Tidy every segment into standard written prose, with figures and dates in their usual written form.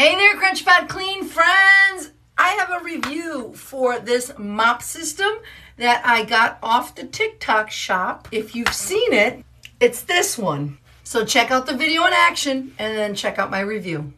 Hey there, Crunch Fat Clean friends! I have a review for this mop system that I got off the TikTok shop. If you've seen it, it's this one. So check out the video in action and then check out my review.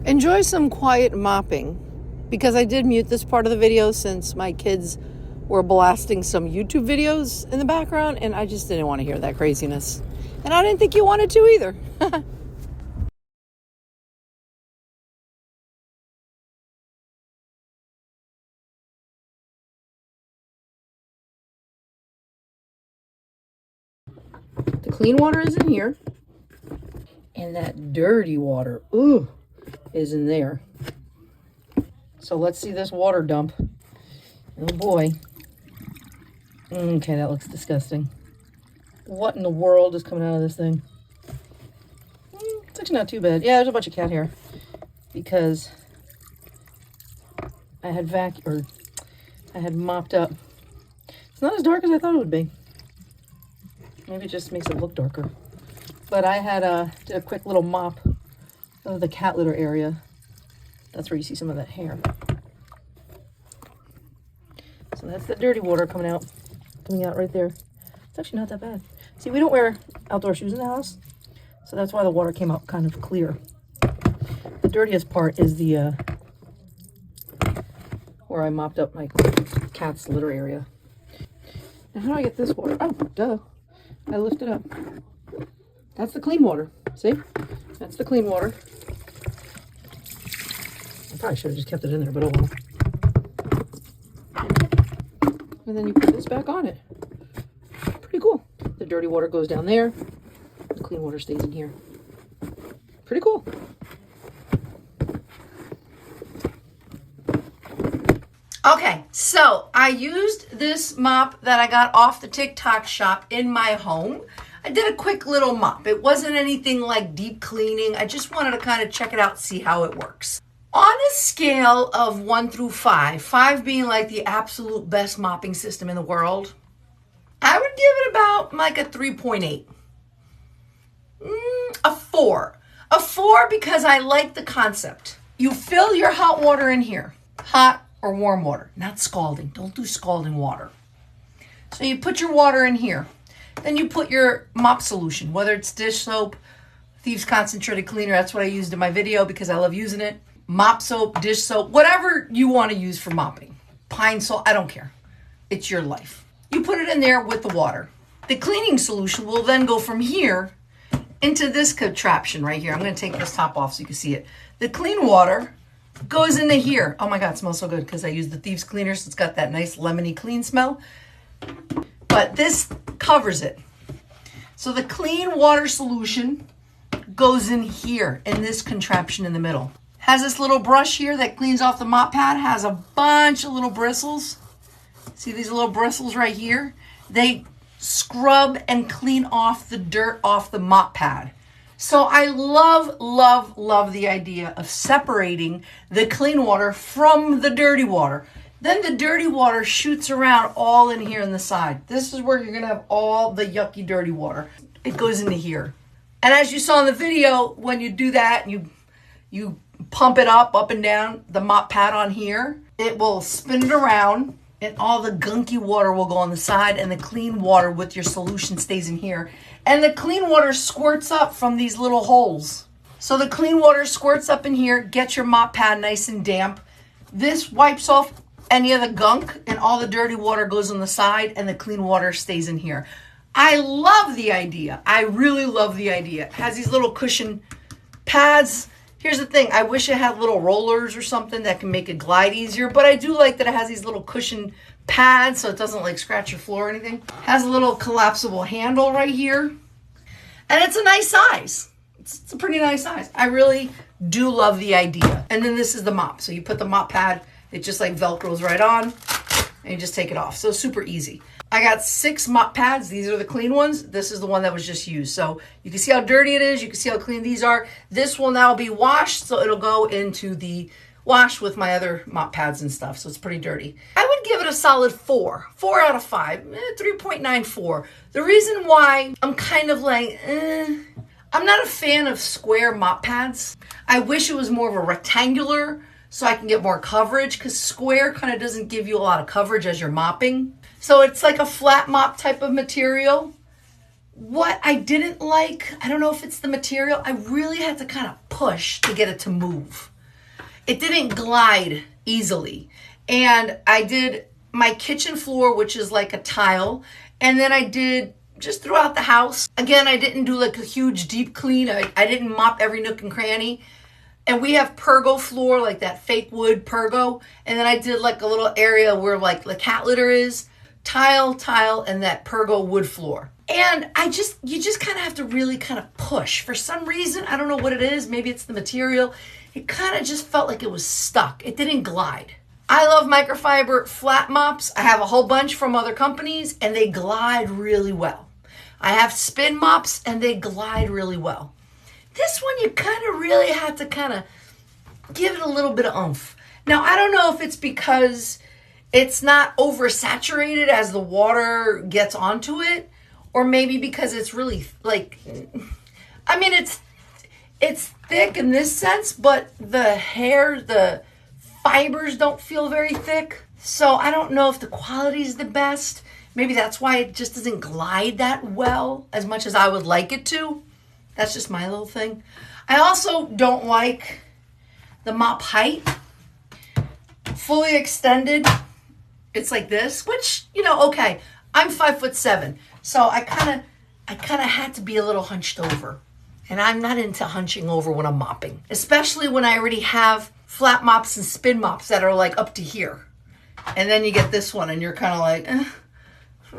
Enjoy some quiet mopping, because I did mute this part of the video since my kids were blasting some YouTube videos in the background and I just didn't want to hear that craziness. And I didn't think you wanted to either. The clean water is in here and that dirty water, ooh, is in there. So let's see this water dump. Oh boy. Okay, that looks disgusting. What in the world is coming out of this thing? It's actually not too bad. Yeah, there's a bunch of cat hair because I had mopped up. It's not as dark as I thought it would be. Maybe it just makes it look darker. But I had did a quick little mop of the cat litter area. That's where you see some of that hair. So that's the dirty water coming out right there. It's actually not that bad. See, we don't wear outdoor shoes in the house, so that's why the water came out kind of clear. The dirtiest part is the where I mopped up my cat's litter area. Now, how do I get this water? Oh, duh. I lift it up. That's the clean water. See? That's the clean water. I probably should have just kept it in there, but oh well. And then you put this back on it. Pretty cool. The dirty water goes down there. The clean water stays in here. Pretty cool. Okay, so I used this mop that I got off the TikTok shop in my home. I did a quick little mop. It wasn't anything like deep cleaning. I just wanted to kind of check it out, see how it works. On a scale of 1 through 5, 5 being like the absolute best mopping system in the world, I would give it about like a 3.8. A 4. A 4 because I like the concept. You fill your hot water in here. Hot or warm water, not scalding. Don't do scalding water. So you put your water in here. Then you put your mop solution, whether it's dish soap, Thieves Concentrated Cleaner, that's what I used in my video because I love using it. Mop soap, dish soap, whatever you want to use for mopping. Pine salt, I don't care. It's your life. You put it in there with the water. The cleaning solution will then go from here into this contraption right here. I'm going to take this top off so you can see it. The clean water goes into here. Oh my God, it smells so good because I use the Thieves Cleaner, so it's got that nice lemony clean smell. But this covers it. So the clean water solution goes in here in this contraption in the middle. Has this little brush here that cleans off the mop pad, has a bunch of little bristles. See these little bristles right here? They scrub and clean off the dirt off the mop pad. So I love, love, love the idea of separating the clean water from the dirty water. Then the dirty water shoots around all in here in the side. This is where you're gonna have all the yucky dirty water. It goes into here. And as you saw in the video, when you do that, you pump it up and down the mop pad on here. it will spin it around and all the gunky water will go on the side and the clean water with your solution stays in here. And the clean water squirts up from these little holes. So the clean water squirts up in here, gets your mop pad nice and damp. This wipes off any of the gunk and all the dirty water goes on the side and the clean water stays in here. I love the idea. I really love the idea. It has these little cushion pads. Here's the thing. I wish it had little rollers or something that can make it glide easier, but I do like that it has these little cushion pads so it doesn't like scratch your floor or anything. It has a little collapsible handle right here. And it's a nice size. It's a pretty nice size. I really do love the idea. And then this is the mop. So you put the mop pad, it just like Velcros right on and you just take it off. So super easy. I got 6 mop pads. These are the clean ones. This is the one that was just used. So you can see how dirty it is. You can see how clean these are. This will now be washed, so it'll go into the wash with my other mop pads and stuff. So it's pretty dirty. I would give it a solid 4. 4 out of 5. 3.94. The reason why I'm kind of like, I'm not a fan of square mop pads. I wish it was more of a rectangular so I can get more coverage, because square kind of doesn't give you a lot of coverage as you're mopping. So it's like a flat mop type of material. What I didn't like, I don't know if it's the material, I really had to kind of push to get it to move. It didn't glide easily. And I did my kitchen floor, which is like a tile, and then I did just throughout the house. Again, I didn't do like a huge deep clean. I didn't mop every nook and cranny. And we have pergo floor, like that fake wood pergo. And then I did like a little area where like the cat litter is. Tile, and that pergo wood floor. And you just kind of have to really kind of push. For some reason, I don't know what it is. Maybe it's the material. It kind of just felt like it was stuck. It didn't glide. I love microfiber flat mops. I have a whole bunch from other companies and they glide really well. I have spin mops and they glide really well. This one, you kind of really had to kind of give it a little bit of oomph. Now, I don't know if it's because it's not oversaturated as the water gets onto it, or maybe because it's really like, I mean, it's thick in this sense, but the fibers don't feel very thick. So I don't know if the quality is the best. Maybe that's why it just doesn't glide that well as much as I would like it to. That's just my little thing. I also don't like the mop height. Fully extended. It's like this, which, okay, I'm 5'7", so I kind of had to be a little hunched over, and I'm not into hunching over when I'm mopping, especially when I already have flat mops and spin mops that are like up to here, and then you get this one, and you're kind of like,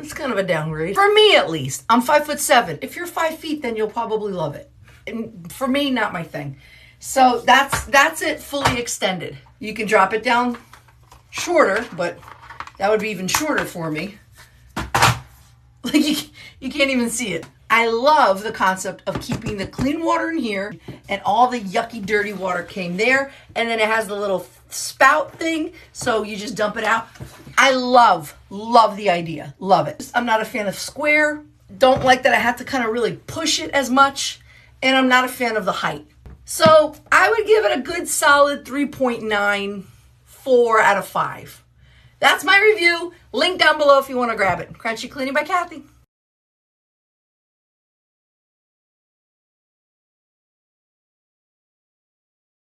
it's kind of a downgrade for me at least. I'm 5'7". If you're 5 feet, then you'll probably love it. And for me, not my thing. So that's it, fully extended. You can drop it down shorter, but that would be even shorter for me. Like you can't even see it. I love the concept of keeping the clean water in here and all the yucky, dirty water came there. And then it has the little spout thing, so you just dump it out. I love the idea. Love it. I'm not a fan of square. Don't like that I have to kind of really push it as much. And I'm not a fan of the height. So I would give it a good solid 3.94 out of 5. That's my review. Link down below if you want to grab it. Crunchy Cleaning by Kathy.